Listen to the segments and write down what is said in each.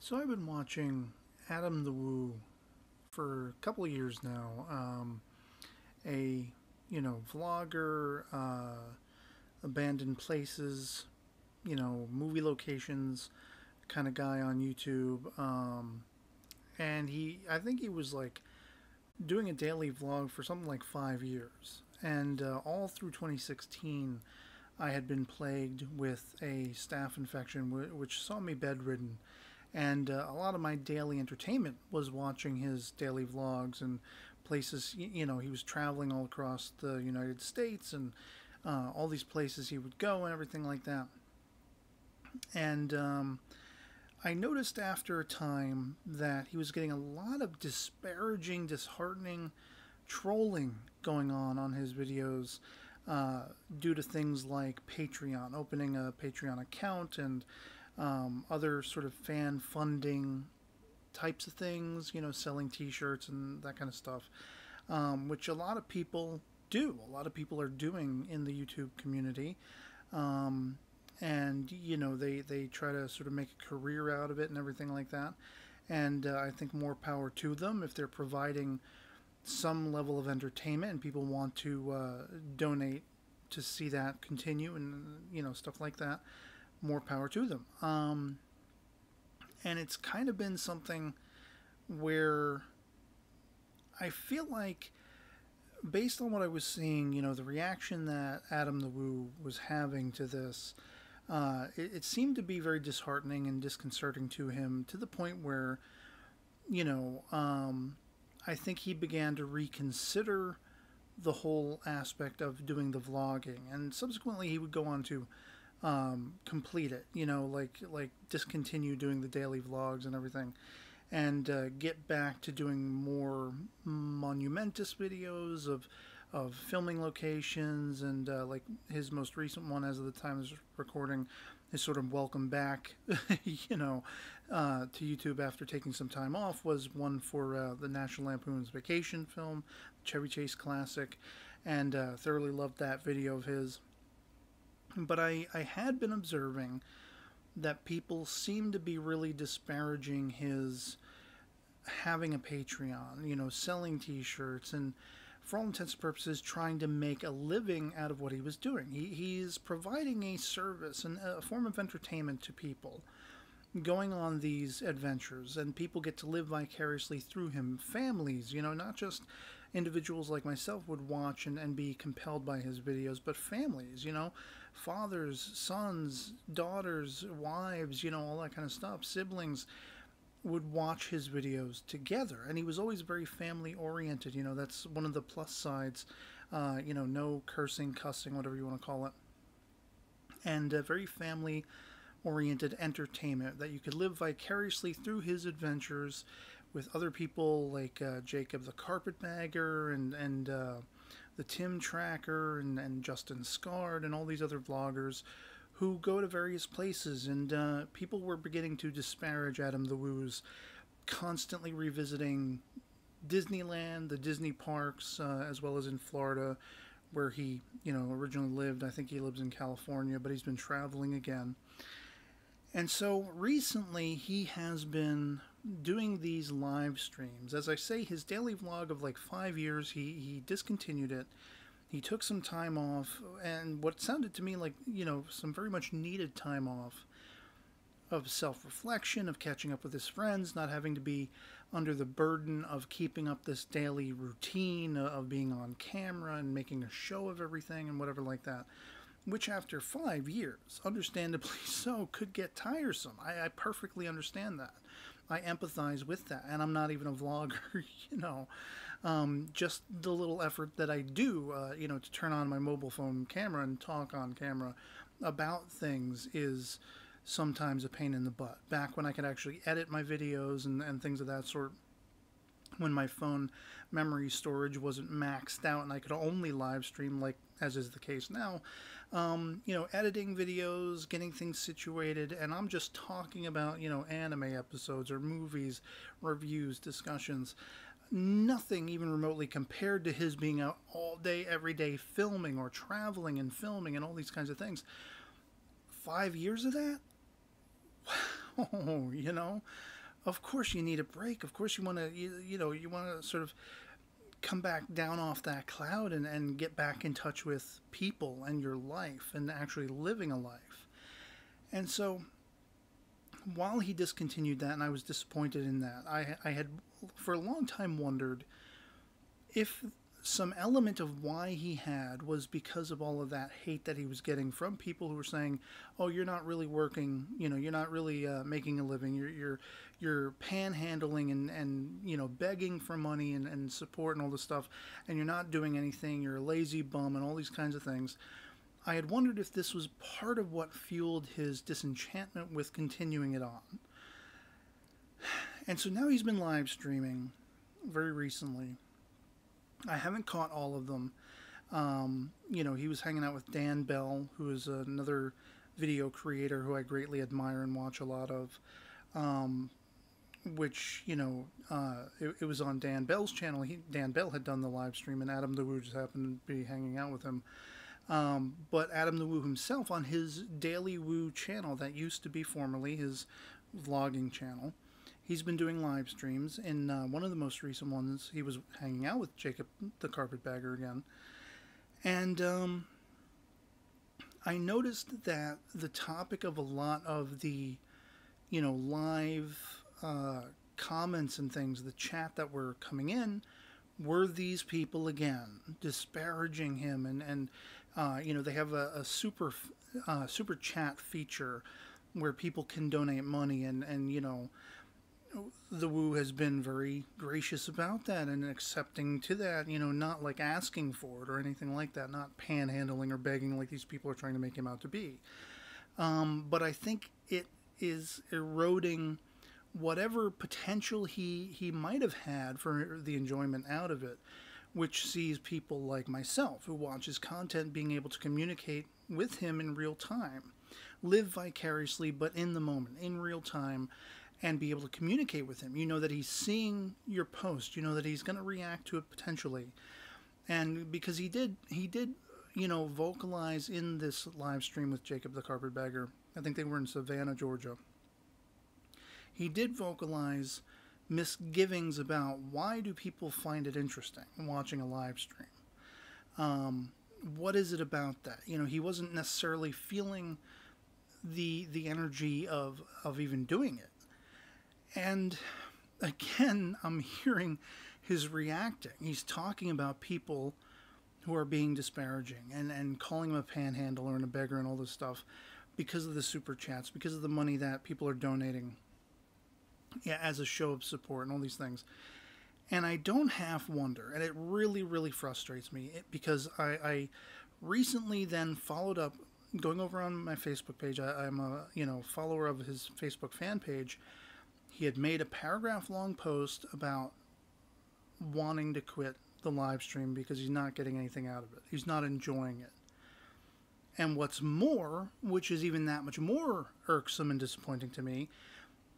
So I've been watching Adam the Woo for a couple of years now. A vlogger, abandoned places, movie locations kind of guy on YouTube. And I think he was like doing a daily vlog for something like 5 years. And all through 2016, I had been plagued with a staph infection, which saw me bedridden. And a lot of my daily entertainment was watching his daily vlogs and places. He was traveling all across the United States and all these places he would go and everything like that. And I noticed after a time that he was getting a lot of disparaging, disheartening trolling going on his videos due to things like Patreon, opening a Patreon account, and other sort of fan funding types of things, selling t-shirts and that kind of stuff, which a lot of people do. A lot of people are doing in the YouTube community. And, they try to sort of make a career out of it and everything like that. And I think more power to them if they're providing some level of entertainment and people want to donate to see that continue and, stuff like that. More power to them. And it's kind of been something where I feel like, based on what I was seeing, the reaction that Adam the Woo was having to this, it seemed to be very disheartening and disconcerting to him, to the point where, I think he began to reconsider the whole aspect of doing the vlogging, and subsequently he would go on to complete it, like discontinue doing the daily vlogs and everything, and get back to doing more monumentous videos of filming locations, and like his most recent one, as of the time of this recording, his sort of welcome back, to YouTube after taking some time off, was one for the National Lampoon's Vacation film, Chevy Chase classic, and thoroughly loved that video of his. But I had been observing that people seem to be really disparaging his having a Patreon, selling t-shirts, and for all intents and purposes trying to make a living out of what he was doing. He's providing a service and a form of entertainment to people going on these adventures, and people get to live vicariously through him. Families, not just individuals like myself would watch and be compelled by his videos, but families, fathers, sons, daughters, wives, all that kind of stuff, siblings, would watch his videos together. And he was always very family oriented. That's one of the plus sides. No cursing, cussing, whatever you want to call it. And very family oriented entertainment that you could live vicariously through his adventures with other people like Jacob the Carpetbagger and the Tim Tracker and Justin Scard and all these other vloggers who go to various places, and people were beginning to disparage Adam the Woo's constantly revisiting Disneyland, the Disney parks, as well as in Florida, where he, originally lived. I think he lives in California, but he's been traveling again. And so recently he has been doing these live streams. As I say, his daily vlog of like 5 years, he discontinued it. He took some time off, and what sounded to me like, some very much needed time off of self-reflection, of catching up with his friends, not having to be under the burden of keeping up this daily routine of being on camera and making a show of everything and whatever like that, which after 5 years, understandably so, could get tiresome. I perfectly understand that. I empathize with that, and I'm not even a vlogger, just the little effort that I do, to turn on my mobile phone camera and talk on camera about things is sometimes a pain in the butt. Back when I could actually edit my videos and things of that sort, when my phone memory storage wasn't maxed out and I could only live stream, like as is the case now, editing videos, getting things situated, and I'm just talking about, anime episodes or movies, reviews, discussions. Nothing even remotely compared to his being out all day, every day filming or traveling and filming and all these kinds of things. 5 years of that? Wow, of course you need a break. Of course you want to, you want to sort of come back down off that cloud and get back in touch with people and your life and actually living a life. And so while he discontinued that, and I was disappointed in that, I had for a long time wondered if some element of why he had was because of all of that hate that he was getting from people who were saying, "Oh, you're not really working. You're not really making a living. You're panhandling and begging for money and support and all this stuff, and you're not doing anything. You're a lazy bum and all these kinds of things." I had wondered if this was part of what fueled his disenchantment with continuing it on. And so now he's been live streaming very recently. I haven't caught all of them. He was hanging out with Dan Bell, who is another video creator who I greatly admire and watch a lot of, it was on Dan Bell's channel. Dan Bell had done the live stream, and Adam the Woo just happened to be hanging out with him. But Adam the Woo himself, on his Daily Woo channel that used to be formerly his vlogging channel, he's been doing live streams. In one of the most recent ones, he was hanging out with Jacob the Carpetbagger again. And I noticed that the topic of a lot of the, live comments and things, the chat that were coming in, were these people again, disparaging him. And they have a super chat feature where people can donate money. And the Woo has been very gracious about that and accepting to that, not like asking for it or anything like that, not panhandling or begging like these people are trying to make him out to be. But I think it is eroding whatever potential he might have had for the enjoyment out of it, which sees people like myself who watch his content being able to communicate with him in real time, live vicariously but in the moment, in real time, and be able to communicate with him. You know that he's seeing your post. You know that he's going to react to it potentially. And because he did, vocalize in this live stream with Jacob the Carpetbagger. I think they were in Savannah, Georgia. He did vocalize misgivings about why do people find it interesting watching a live stream. What is it about that? He wasn't necessarily feeling the energy of even doing it. And again, I'm hearing his reacting. He's talking about people who are being disparaging and calling him a panhandler and a beggar and all this stuff because of the super chats, because of the money that people are donating as a show of support and all these things. And I don't half wonder, and it really, really frustrates me because I recently then followed up, going over on my Facebook page. I'm a follower of his Facebook fan page. He had made a paragraph-long post about wanting to quit the live stream because he's not getting anything out of it. He's not enjoying it. And what's more, which is even that much more irksome and disappointing to me,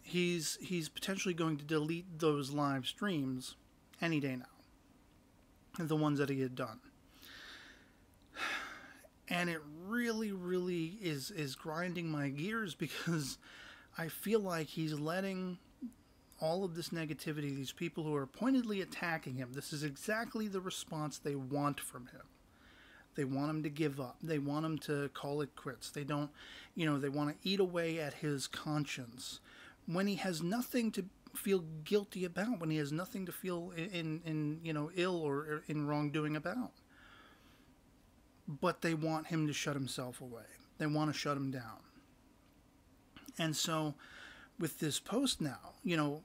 he's potentially going to delete those live streams any day now. The ones that he had done. And it really, really is grinding my gears because I feel like he's letting all of this negativity, these people who are pointedly attacking him, this is exactly the response they want from him. They want him to give up. They want him to call it quits. They don't, they want to eat away at his conscience when he has nothing to feel guilty about, when he has nothing to feel in ill or in wrongdoing about. But they want him to shut himself away. They want to shut him down. And so with this post now,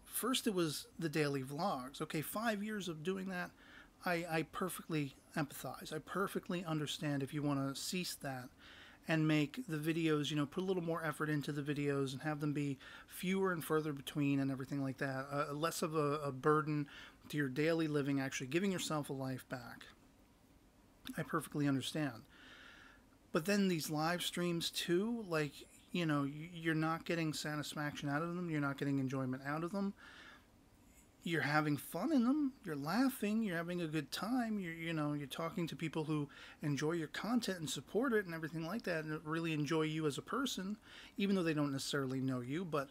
first it was the daily vlogs. Okay, 5 years of doing that, I perfectly empathize. I perfectly understand if you want to cease that and make the videos, put a little more effort into the videos and have them be fewer and further between and everything like that. Less of a burden to your daily living, actually giving yourself a life back. I perfectly understand. But then these live streams too, like, you're not getting satisfaction out of them. You're not getting enjoyment out of them. You're having fun in them. You're laughing. You're having a good time. You're talking to people who enjoy your content and support it and everything like that, and really enjoy you as a person, even though they don't necessarily know you. But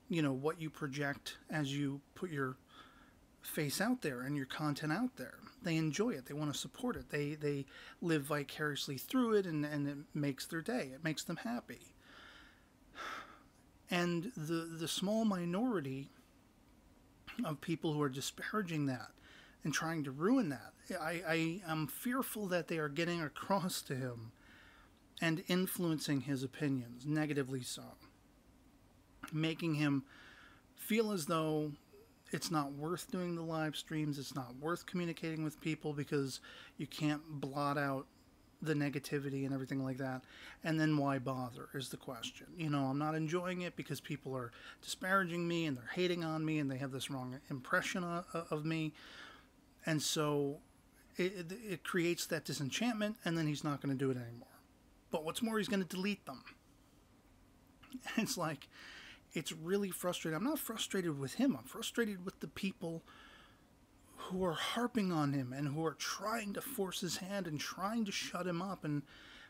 what you project as you put your face out there and your content out there. They enjoy it. They want to support it. They live vicariously through it, and it makes their day. It makes them happy. And the small minority of people who are disparaging that and trying to ruin that, I am fearful that they are getting across to him and influencing his opinions, negatively so, making him feel as though it's not worth doing the live streams, it's not worth communicating with people because you can't blot out the negativity and everything like that. And then why bother is the question. I'm not enjoying it because people are disparaging me and they're hating on me and they have this wrong impression of me. And so it creates that disenchantment, and then he's not going to do it anymore. But what's more, he's going to delete them. It's like, it's really frustrating. I'm not frustrated with him. I'm frustrated with the people who are harping on him and who are trying to force his hand and trying to shut him up, and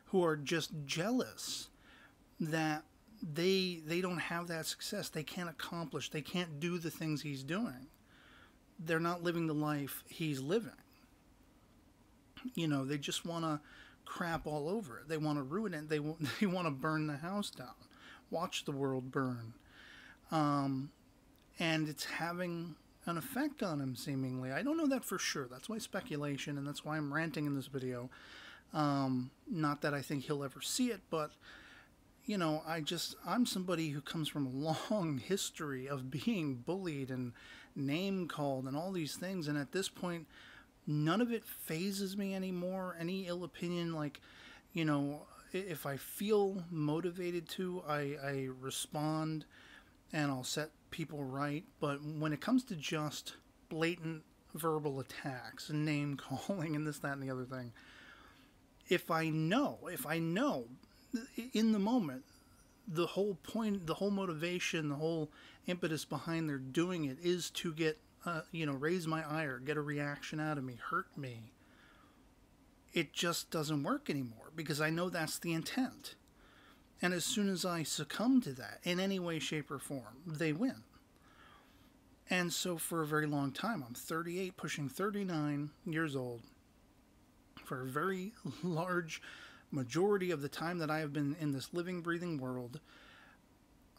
who are just jealous that they don't have that success. They can't accomplish. They can't do the things he's doing. They're not living the life he's living. They just want to crap all over it. They want to ruin it. They want to burn the house down. Watch the world burn. And it's having an effect on him, seemingly. I don't know that for sure. That's my speculation, and that's why I'm ranting in this video. Not that I think he'll ever see it, but, I'm somebody who comes from a long history of being bullied and name-called and all these things, and at this point, none of it phases me anymore. Any ill opinion, if I feel motivated to, I respond and I'll set people right. But when it comes to just blatant verbal attacks and name calling and this, that, and the other thing, if I know in the moment, the whole point, the whole motivation, the whole impetus behind their doing it is to get, raise my ire, get a reaction out of me, hurt me, it just doesn't work anymore, because I know that's the intent. And as soon as I succumb to that in any way, shape, or form, they win. And so for a very long time, I'm 38, pushing 39 years old. For a very large majority of the time that I have been in this living, breathing world,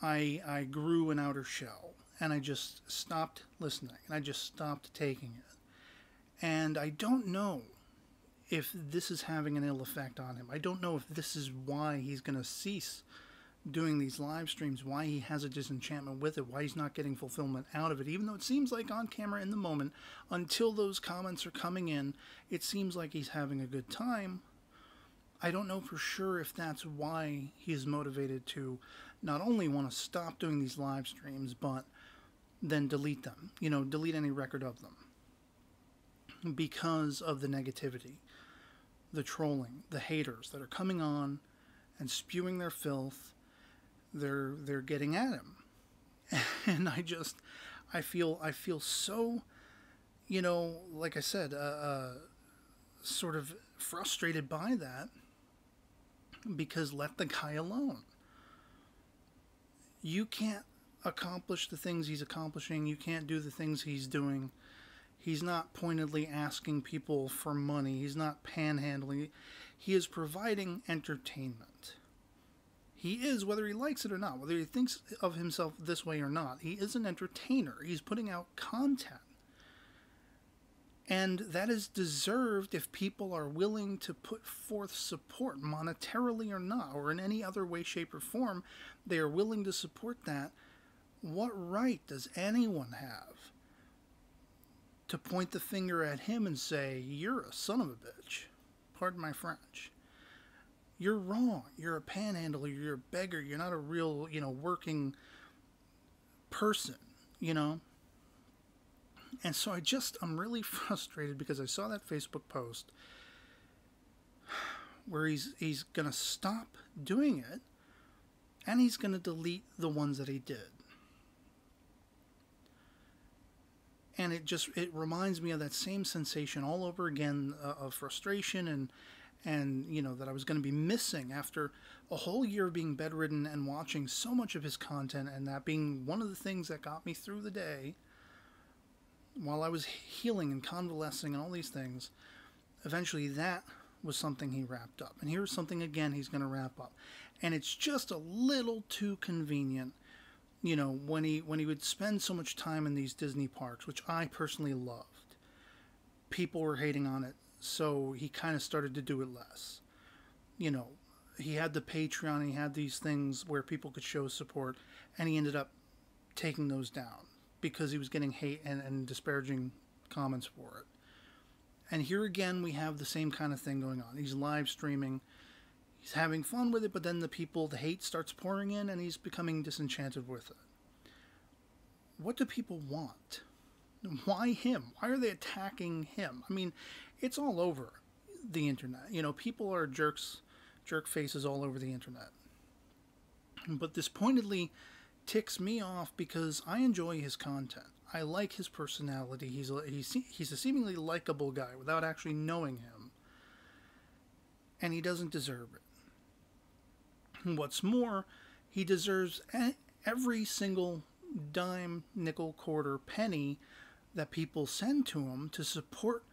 I grew an outer shell. And I just stopped listening. And I just stopped taking it. And I don't know if this is having an ill effect on him. I don't know if this is why he's going to cease doing these live streams, why he has a disenchantment with it, why he's not getting fulfillment out of it, even though it seems like on camera in the moment, until those comments are coming in, it seems like he's having a good time. I don't know for sure if that's why he's motivated to not only want to stop doing these live streams, but then delete them, delete any record of them, because of the negativity, the trolling, the haters that are coming on and spewing their filth. They're getting at him, and I feel so, like I said, sort of frustrated by that, because let the guy alone. You can't accomplish the things he's accomplishing. You can't do the things he's doing. He's not pointedly asking people for money. He's not panhandling. He is providing entertainment. He is, whether he likes it or not, whether he thinks of himself this way or not, he is an entertainer. He's putting out content. And that is deserved if people are willing to put forth support, monetarily or not, or in any other way, shape, or form. They are willing to support that. What right does anyone have to point the finger at him and say, you're a son of a bitch? Pardon my French. You're wrong. You're a panhandler. You're a beggar. You're not a real, working person, And so I'm really frustrated, because I saw that Facebook post where he's going to stop doing it, and he's going to delete the ones that he did. And it reminds me of that same sensation all over again, of frustration and, you know, that I was going to be missing after a whole year of being bedridden and watching so much of his content, and that being one of the things that got me through the day while I was healing and convalescing and all these things. Eventually that was something he wrapped up. And here's something again he's going to wrap up. And it's just a little too convenient, you know, when he would spend so much time in these Disney parks, which I personally loved. People were hating on it, so he kind of started to do it less. You know, he had the Patreon, he had these things where people could show support, and he ended up taking those down because he was getting hate and disparaging comments for it. And here again, we have the same kind of thing going on. He's live streaming, he's having fun with it, but then the hate starts pouring in, and he's becoming disenchanted with it. What do people want? Why him? Why are they attacking him? I mean, it's all over the internet. You know, people are jerk faces all over the internet. But this pointedly ticks me off because I enjoy his content. I like his personality. He's a seemingly likable guy without actually knowing him. And he doesn't deserve it. What's more, he deserves every single dime, nickel, quarter, penny that people send to him to support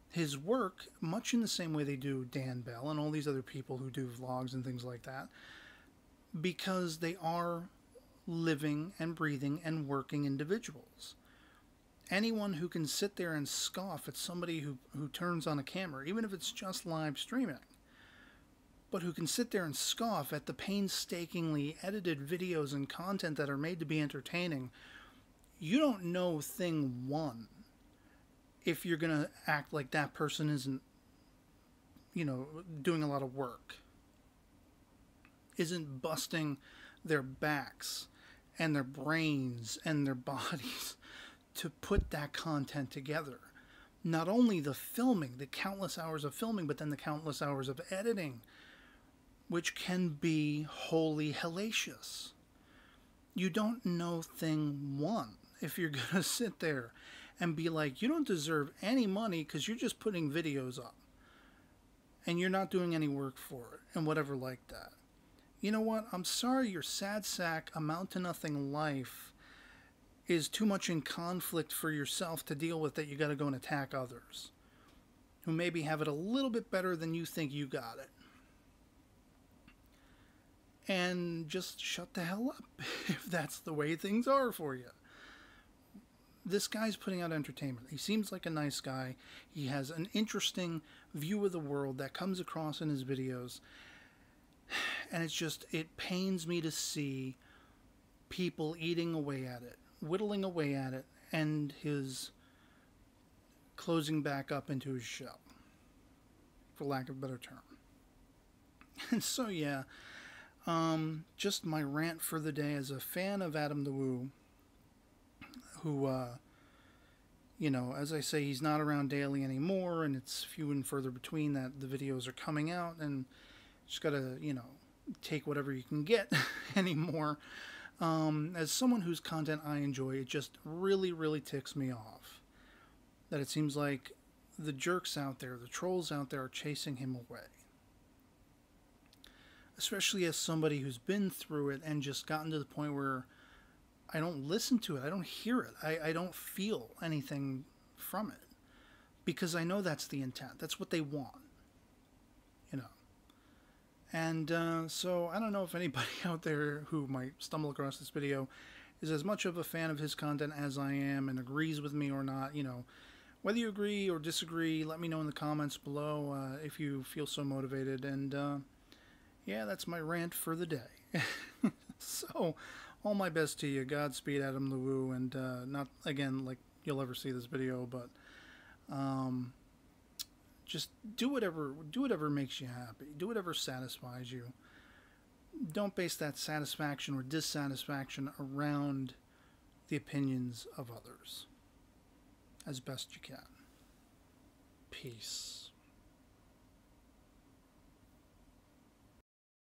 his work, much in the same way they do Dan Bell and all these other people who do vlogs and things like that, because they are living and breathing and working individuals. Anyone who can sit there and scoff at somebody who turns on a camera, even if it's just live streaming, but who can sit there and scoff at the painstakingly edited videos and content that are made to be entertaining, you don't know thing one if you're going to act like that person isn't, you know, doing a lot of work, isn't busting their backs and their brains and their bodies to put that content together. Not only the filming, the countless hours of filming, but then the countless hours of editing, which can be wholly hellacious. You don't know thing one if you're going to sit there and be like, you don't deserve any money because you're just putting videos up and you're not doing any work for it and whatever like that. You know what? I'm sorry, your sad sack, amount to nothing life is too much in conflict for yourself to deal with, that you got to go and attack others who maybe have it a little bit better than you think you got it. And just shut the hell up if that's the way things are for you. This guy's putting out entertainment. He seems like a nice guy. He has an interesting view of the world that comes across in his videos. And it pains me to see people eating away at it, whittling away at it, and his closing back up into his shell, for lack of a better term. And so, yeah, just my rant for the day as a fan of Adam the Woo, who, you know, as I say, he's not around daily anymore, and it's few and further between that the videos are coming out, and just gotta, you know, take whatever you can get anymore. As someone whose content I enjoy, it just really, really ticks me off that it seems like the jerks out there, the trolls out there, are chasing him away. Especially as somebody who's been through it and just gotten to the point where I don't listen to it, I don't hear it, I don't feel anything from it, because I know that's the intent, that's what they want, you know. And so I don't know if anybody out there who might stumble across this video is as much of a fan of his content as I am and agrees with me or not. You know, whether you agree or disagree, let me know in the comments below if you feel so motivated. And yeah, that's my rant for the day. So all my best to you. Godspeed, Adam the Woo. And not, again, like you'll ever see this video, but just do whatever makes you happy. Do whatever satisfies you. Don't base that satisfaction or dissatisfaction around the opinions of others as best you can. Peace.